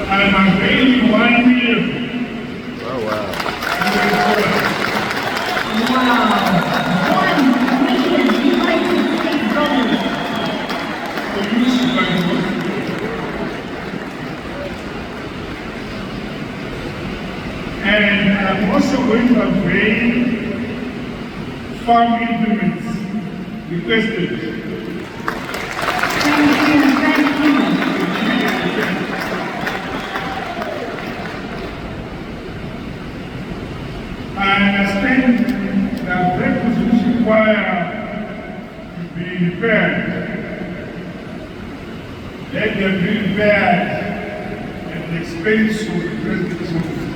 I'm unveiling 1 million. Oh, wow. And I'm also going to unveil farm implements requested. I understand that vehicles which require to be repaired, let them be repaired at the expense of the residents of